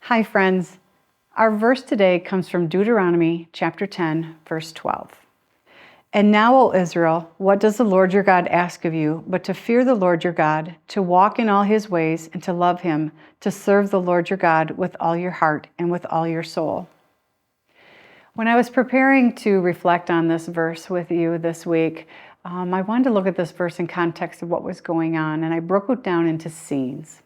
Hi, friends. Our verse today comes from Deuteronomy chapter 10, verse 12. And now, O Israel, what does the Lord your God ask of you but to fear the Lord your God, to walk in all his ways, and to love him, to serve the Lord your God with all your heart and with all your soul? When I was preparing to reflect on this verse with you this week, I wanted to look at this verse in context of what was going on, and I broke it down into scenes.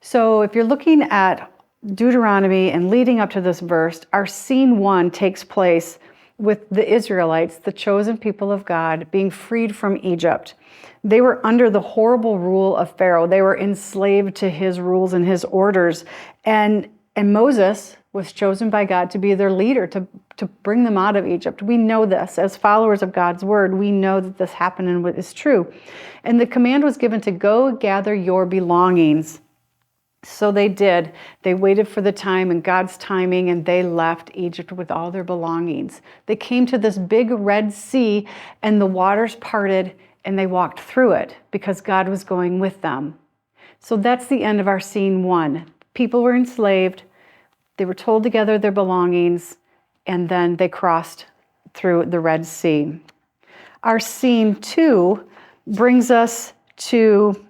So if you're looking at Deuteronomy and leading up to this verse, our scene 1 takes place with the Israelites, the chosen people of God, being freed from Egypt. They were under the horrible rule of Pharaoh. They were enslaved to his rules and his orders. And Moses was chosen by God to be their leader, to bring them out of Egypt. We know this. As followers of God's word, we know that this happened and is true. And the command was given to go gather your belongings. So they did. They waited for the time and God's timing, and they left Egypt with all their belongings. They came to this big Red Sea, and the waters parted, and they walked through it because God was going with them. So that's the end of our scene 1. People were enslaved. They were told to gather their belongings, and then they crossed through the Red Sea. Our scene 2 brings us to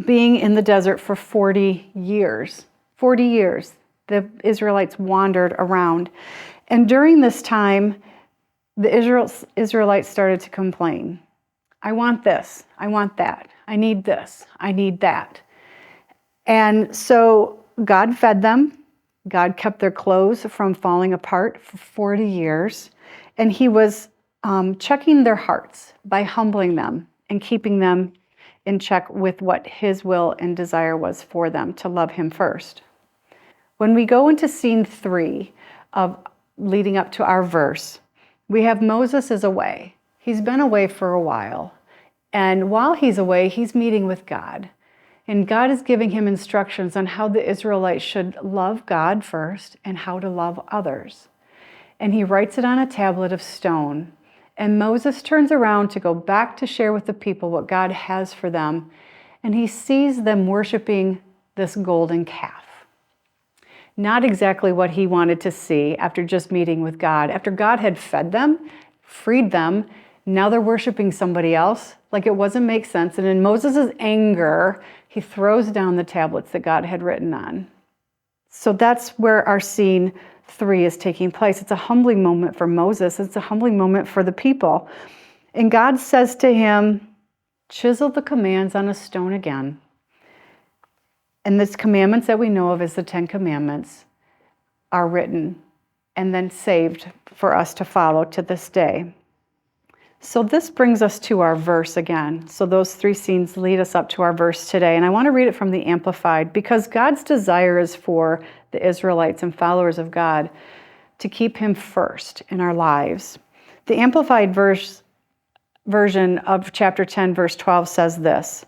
being in the desert for 40 years. 40 years, the Israelites wandered around. And during this time, the Israelites started to complain. I want this, I want that, I need this, I need that. And so God fed them. God kept their clothes from falling apart for 40 years. And he was checking their hearts by humbling them and keeping them in check with what his will and desire was for them, to love him first. When we go into scene 3 of leading up to our verse, we have Moses is away. He's been away for a while. And while he's away, he's meeting with God. And God is giving him instructions on how the Israelites should love God first and how to love others. And he writes it on a tablet of stone. And Moses turns around to go back to share with the people what God has for them. And he sees them worshiping this golden calf. Not exactly what he wanted to see after just meeting with God. After God had fed them, freed them, now they're worshiping somebody else. Like, it wasn't make sense. And in Moses' anger, he throws down the tablets that God had written on. So that's where our scene 3 is taking place. It's a humbling moment for Moses. It's a humbling moment for the people. And God says to him, chisel the commands on a stone again. And these commandments that we know of as the 10 Commandments are written and then saved for us to follow to this day. So this brings us to our verse again. So those 3 scenes lead us up to our verse today. And I want to read it from the Amplified, because God's desire is for the Israelites and followers of God to keep him first in our lives. The Amplified version of chapter 10, verse 12 says this: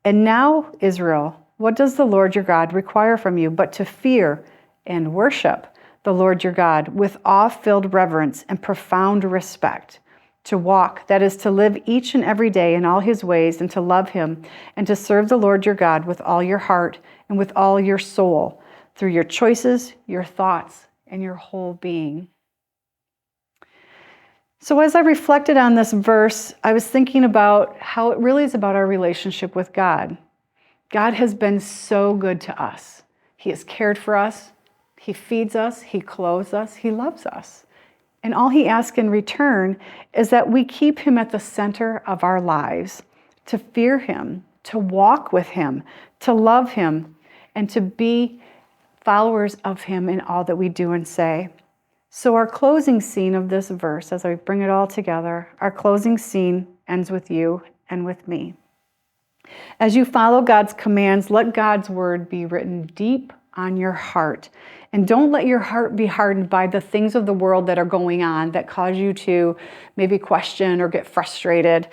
"And now, Israel, what does the Lord your God require from you but to fear and worship the Lord your God with awe-filled reverence and profound respect? To walk, that is, to live each and every day in all his ways, and to love him, and to serve the Lord your God with all your heart and with all your soul, through your choices, your thoughts, and your whole being." So as I reflected on this verse, I was thinking about how it really is about our relationship with God. God has been so good to us. He has cared for us. He feeds us. He clothes us. He loves us. And all he asks in return is that we keep him at the center of our lives, to fear him, to walk with him, to love him, and to be followers of him in all that we do and say. So our closing scene of this verse, as I bring it all together, our closing scene ends with you and with me. As you follow God's commands, let God's word be written deep on your heart. And don't let your heart be hardened by the things of the world that are going on that cause you to maybe question or get frustrated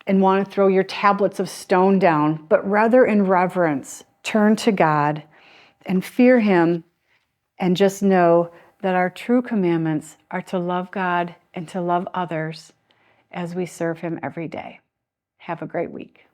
and want to throw your tablets of stone down, but rather in reverence, turn to God and fear him, and just know that our true commandments are to love God and to love others as we serve him every day. Have a great week.